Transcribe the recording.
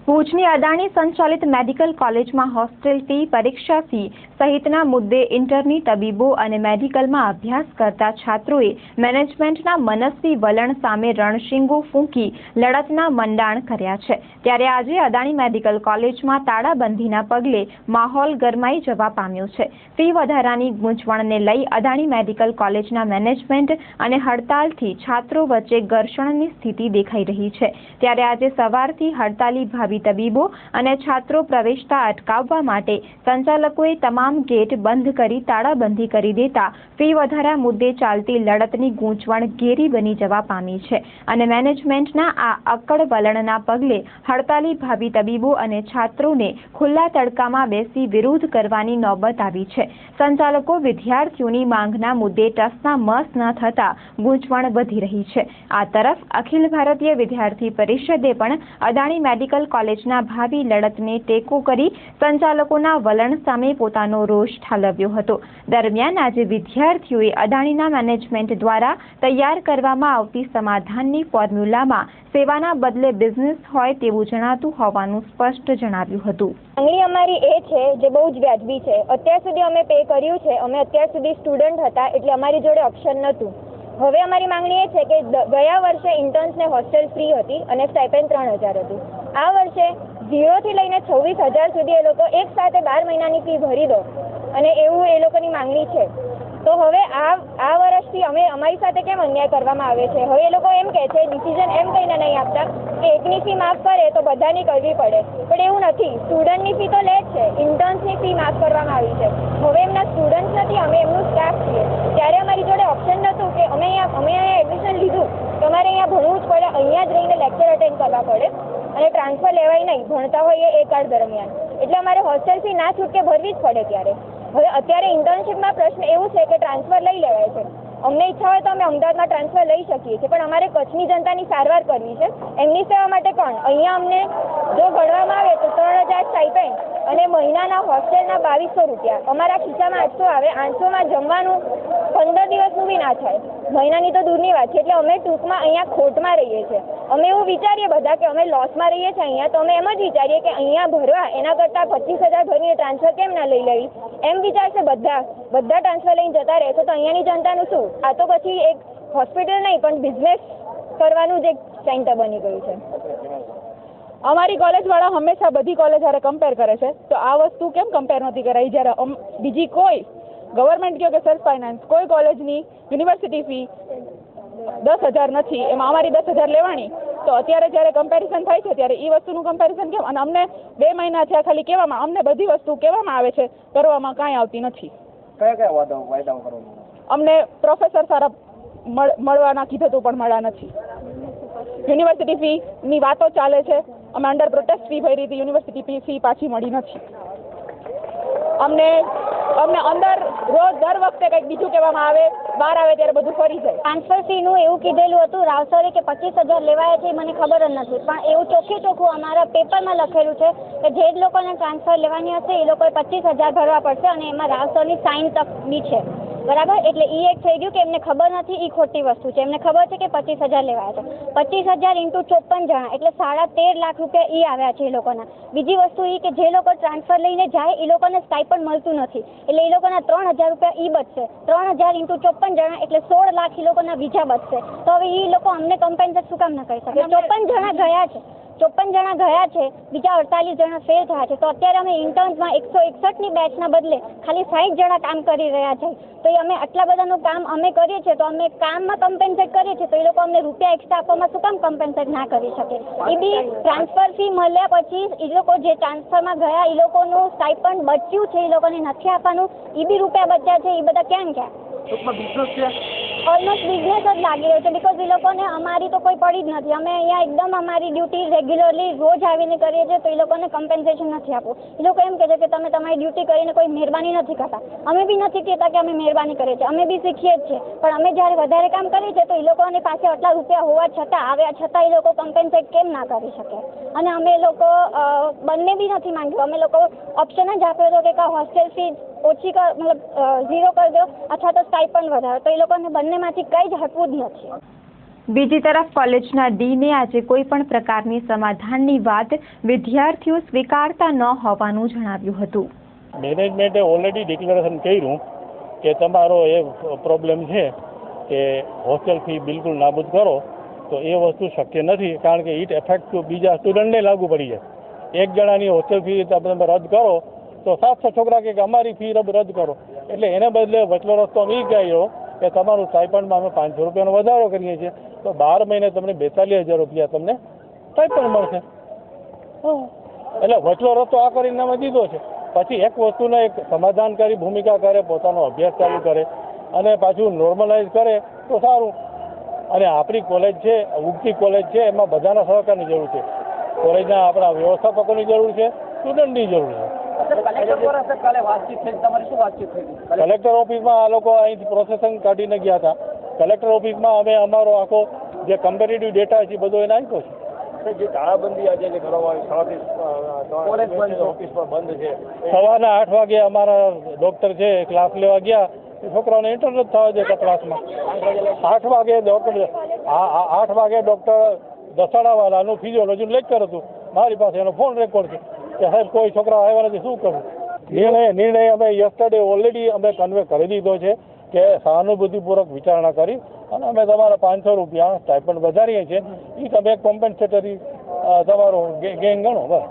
ભુજની અદાણી સંચાલિત મેડિકલ કોલેજમાં હોસ્ટેલ ફી, પરીક્ષા ફી સહિતના મુદ્દે ઇન્ટરની તબીબો અને મેડિકલમાં અભ્યાસ કરતા છાત્રોએ મેનેજમેન્ટના મનસ્વી વલણ સામે રણશીંગો ફૂંકી લડતના મંડાણ કર્યા છે. ત્યારે આજે અદાણી મેડિકલ કોલેજમાં તાળાબંધીના પગલે માહોલ ગરમાઈ જવા પામ્યો છે. ફી વધારાની ગૂંચવણને લઈ અદાણી મેડિકલ કોલેજના મેનેજમેન્ટ અને હડતાલથી છાત્રો વચ્ચે ઘર્ષણની સ્થિતિ દેખાઈ રહી છે. ત્યારે આજે સવારથી હડતાલી ભાવિ તબીબો અને છાત્રો પ્રવેશતા અટકાવવા માટે સંચાલકોએ તમામ ગેટ બંધ કરી તાળાબંધી કરી દેતા ફી વધારા મુદ્દે ચાલતી લડતની ગૂંચવણ ઘેરી બની જવા પામી છે અને મેનેજમેન્ટના આ અક્કડ વલણના પગલે હડતાલી ભાવિ તબીબો અને છાત્રોને ખુલ્લા તડકામાં બેસી વિરોધ કરવાની નોબત આવી છે. સંચાલકો વિદ્યાર્થીઓની માંગના મુદ્દે ટસના મસ ન થતા ગૂંચવણ વધી રહી છે. આ તરફ અખિલ ભારતીય વિદ્યાર્થી પરિષદે પણ અદાણી મેડિકલ કોલેજના ભાવિ લડતને ટેકો કરી સંચાલકોના વલણ સામે પોતાનો રોષ ઠાલવ્યો હતો. દરમિયાન આજે વિદ્યાર્થીઓએ અદાણીના મેનેજમેન્ટ દ્વારા તૈયાર કરવામાં આવતી સમાધાનની ફોર્મ્યુલામાં સેવાના બદલે બિઝનેસ હોય તેવું જણાતું હોવાનું સ્પષ્ટ જણાવ્યું હતું. માંગણી અમારી એ છે જે બહુ જ વ્યાજબી છે. અત્યાર સુધી અમે પે કર્યું છે. અમે અત્યાર સુધી સ્ટુડન્ટ હતા એટલે અમારી જોડે ઓપ્શન નહોતું. હવે અમારી માંગણી એ છે કે ગયા વર્ષે ઇન્ટર્ન્સને હોસ્ટેલ ફ્રી હતી અને સ્ટાઇપેન્ડ 3000 હતું. આ વર્ષે 0 થી લઈને 26,000 સુધી એ લોકો એક સાથે 12 મહિનાની ફી ભરી દો અને એવું એ લોકોની માંગણી છે. તો હવે આ વર્ષથી અમારી સાથે કેમ અન્યાય કરવામાં આવે છે? હવે એ લોકો એમ કહે છે, ડિસિઝન એમ કહીને નહીં આપતા કે એકની ફી માફ કરે તો બધાની કરવી પડે, પણ એવું નથી. સ્ટુડન્ટની ફી તો લે જ છે, ઇન્ટર્ન્સની ફી માફ કરવામાં આવી છે. હવે એમના સ્ટુડન્ટ નથી, અમે એમનું સ્ટાફ છીએ. ત્યારે અમારી જોડે ઓપ્શન નહોતું કે અમે અહીંયા એડમિશન લીધું તો અમારે અહીંયા ભણવું જ પડે, અહીંયા જ રહીને લેક્ચર અટેન્ડ કરવા પડે અને ટ્રાન્સફર લેવાય નહીં, ભણતા હોઈએ એ કાળ દરમિયાન. એટલે અમારે હોસ્ટેલ ફી ના છૂટકે ભરવી જ પડે. ત્યારે હવે અત્યારે ઇન્ટર્નશીપમાં પ્રશ્ન એવું છે કે ટ્રાન્સફર લઈ લેવાય છે. અમને ઈચ્છા હોય તો અમે અમદાવાદમાં ટ્રાન્સફર લઈ શકીએ છીએ, પણ અમારે કચ્છની જનતાની સારવાર કરવી છે. એમની સેવા માટે કોણ? અહીંયા અમને જો ગણવામાં આવે તો 3000 સ્ટાઇપેન્ડ અને મહિનાના હોસ્ટેલના 2200 રૂપિયા. અમારા ખિસ્સામાં 800 આવે. 800માં જમવાનું 15 દિવસનું બી ના થાય. મહિનાની તો દૂરની વાત છે. એટલે અમે ટૂંકમાં અહીંયા ખોટમાં રહીએ છીએ. અમે એવું વિચારીએ બધા કે અમે લોસમાં રહીએ છીએ અહીંયા, તો અમે એમ જ વિચારીએ કે અહીંયા ભરવા એના કરતાં 25,000 ભરીને ટ્રાન્સફર કેમ ના લઈ લેવી, એમ વિચારશે બધા ટ્રાન્સફર લઈને જતા રહેશે તો અહીંયાની જનતાનું શું? આ તો પછી એક હોસ્પિટલ નહીં પણ બિઝનેસ કરવાનું જ એક સેન્ટર બની ગયું છે. અમારી કોલેજવાળા હંમેશા બધી કોલેજ હારે કમ્પેર કરે છે, તો આ વસ્તુ કેમ કમ્પેર નથી કરાઈ? જ્યારે બીજી કોઈ ગવર્મેન્ટ કહો કે સેલ્ફ ફાઇનાન્સ કોઈ કોલેજની યુનિવર્સિટી ફી 10,000 નથી, એમાં અમારી 10,000 લેવાની. તો અત્યારે જ્યારે કમ્પેરિઝન થાય છે ત્યારે એ વસ્તુનું કમ્પેરિઝન કેમ? અને અમને 2 મહિના થયા ખાલી કહેવામાં, અમને બધી વસ્તુ કહેવામાં આવે છે, કરવામાં કાંઈ આવતી નથી. કયા વાયદાઓ કરવામાં? અમને પ્રોફેસર સારા મળવાના કીધું હતું પણ મળ્યા નથી. યુનિવર્સિટી ફીની વાતો ચાલે છે. અમે અંડર પ્રોટેસ્ટ ફી ભરી હતી, યુનિવર્સિટી ફી પાછી મળી નથી. અમને અંદર રોજ દર વખતે કંઈક બીજું કહેવામાં આવે, બહાર આવે ત્યારે બધું ફરી જાય. ટ્રાન્સફર ફીનું એવું કીધેલું હતું રાવ સરે કે 25,000 લેવાયા છે, મને ખબર જ નથી. પણ એવું ચોખ્ખું અમારા પેપરમાં લખેલું છે કે જે લોકોને ટ્રાન્સફર લેવાની હશે એ લોકોએ 25,000 ભરવા પડશે અને એમાં રાવ સરની સાઇન તક બી છે. બરાબર? એટલે એ એક થઈ ગયું કે એમને ખબર નથી, એ ખોટી વસ્તુ છે. એમને ખબર છે કે 25,000 લેવાયા છે. 25,000 × 54 જણા એટલે 13.5 લાખ રૂપિયા એ આવ્યા છે એ લોકોના. બીજી વસ્તુ એ કે જે લોકો ટ્રાન્સફર લઈને જાય એ લોકોને સ્ટાઇપન્ડ મળતું નથી, એટલે એ લોકોના 3,000 રૂપિયા એ બચશે. 3,000 × 54 જણા એટલે 16 લાખ એ લોકોના બીજા બચશે. તો હવે એ લોકો અમને કમ્પેન્સેટ શું કામ ન કરી શકે? 54 જણા ગયા છે, 54 જણા ગયા છે, બીજા 48 જણા ફેલ થયા છે. તો અત્યારે અમે ઇન્ટર્ન્સમાં 161ની બેચના બદલે ખાલી 60 જણા કામ કરી રહ્યા છે. તો અમે આટલા બધાનું કામ અમે કરીએ છીએ, તો અમે કામમાં કમ્પેન્સેટ કરીએ છીએ, તો એ લોકો અમને રૂપિયા એક્સ્ટ્રા આપવામાં શું કામ કમ્પેન્સેટ ના કરી શકે? એ બી ટ્રાન્સફર ફી મળ્યા પછી એ લોકો જે ટ્રાન્સફરમાં ગયા એ લોકોનું સ્ટાઇપન્ડ બચ્યું છે, એ લોકોને નથી આપવાનું, એ બી રૂપિયા બચ્યા છે. એ બધા ક્યાં ગયા? ઓલમોસ્ટ બિઝનેસ જ લાગી રહ્યો છે. બિકોઝ એ લોકોને અમારી તો કોઈ પડી જ નથી. અમે અહીંયા એકદમ અમારી ડ્યુટી રેગ્યુલરલી રોજ આવીને કરીએ છીએ, તો એ લોકોને કમ્પેન્સેશન નથી આપવું. એ લોકો એમ કહે છે કે તમે તમારી ડ્યુટી કરીને કોઈ મહેરબાની નથી કરતા. અમે બી નથી કહેતા કે અમે મહેરબાની કરીએ છીએ, અમે બી શીખીએ જ છીએ. પણ અમે જ્યારે વધારે કામ કરીએ છીએ તો એ લોકોની પાસે આટલા રૂપિયા હોવા છતાં, આવ્યા છતાં એ લોકો કમ્પેન્સેટ કેમ ના કરી શકે? અને અમે લોકો બંને બી નથી માંગ્યું. અમે લોકો ઓપ્શન જ આપ્યો હતો કે હોસ્ટેલ ફી ઓછી મતલબ 0 કરી દો અથવા તો સ્ટાઇપન્ડ વધારો. તો એ લોકોને બંનેમાંથી કંઈ જ હટવું જ નથી. બીજી તરફ કોલેજના ડીને આજે કોઈ પણ પ્રકારની સમાધાનની વાત વિદ્યાર્થીઓ સ્વીકારતા ન હોવાનું જણાવ્યું હતું. મેનેજમેન્ટે ઓલરેડી ડિક્લેરેશન કર્યું કે તમારો એ પ્રોબ્લેમ છે કે હોસ્ટેલ ફી બિલકુલ નાબૂદ કરો, તો એ વસ્તુ શક્ય નથી, કારણ કે ઇટ એફેક્ટ બીજા સ્ટુડન્ટને લાગુ પડી જાય. એક જણાની હોસ્ટેલ ફી તમે રદ કરો તો 700 છોકરા કે અમારી ફી રદ કરો, એટલે એને બદલે વચલો રસ્તો અમે કહ્યો કે તમારું સ્ટાઇપન્ડમાં અમે 500 રૂપિયાનો વધારો કરીએ છીએ, તો 12 મહિને તમને 42,000 રૂપિયા તમને સ્ટાઇપન્ડ મળશે. એટલે વચલો રસ્તો આ કરીને અમે દીધો છે. પછી એક વસ્તુને એક સમાધાનકારી ભૂમિકા કરે, પોતાનો અભ્યાસ ચાલુ કરે અને પાછું નોર્મલાઇઝ કરે તો સારું. અને આપણી કોલેજ છે, ઉગતી કોલેજ છે, એમાં બધાના સહકારની જરૂર છે. કોલેજના આપણા વ્યવસ્થાપકોની જરૂર છે, સ્ટુડન્ટની જરૂર છે. કલેક્ટર ઓફિસમાં આ લોકો અહીંથી પ્રોસેસિંગ કાઢીને ગયા હતા. કલેક્ટર ઓફિસમાં અમે અમારો આખો જે કમ્પેરેટિવ ડેટા છે બધો એને આપ્યો છે. જે તાળાબંધી આજે જે કરવામાં આવી ઓફિસ પર બંધ છે, સવારના 8 વાગે અમારા ડૉક્ટર છે ક્લાસ લેવા ગયા, છોકરાઓને ઇન્ટરનેટ થવા દે ક્લાસમાં. 8 વાગે ડૉક્ટર દસાડાવાલાનું ફિઝિયોલોજીનું લેક્ચર હતું, મારી પાસે એનો ફોન રેકોર્ડ છે કે સાહેબ કોઈ છોકરા આવ્યા નથી, શું કરવું. નિર્ણય અમે યસ્ટરડે ઓલરેડી અમે કન્વે કરી દીધો છે કે સહાનુભૂતિપૂર્વક વિચારણા કરી અને અમે તમારા 500 રૂપિયા સ્ટાઇપન્ડ વધારીએ છીએ. એ તમે કોમ્પન્સેટરી તમારો ગેંગ ગણો બસ.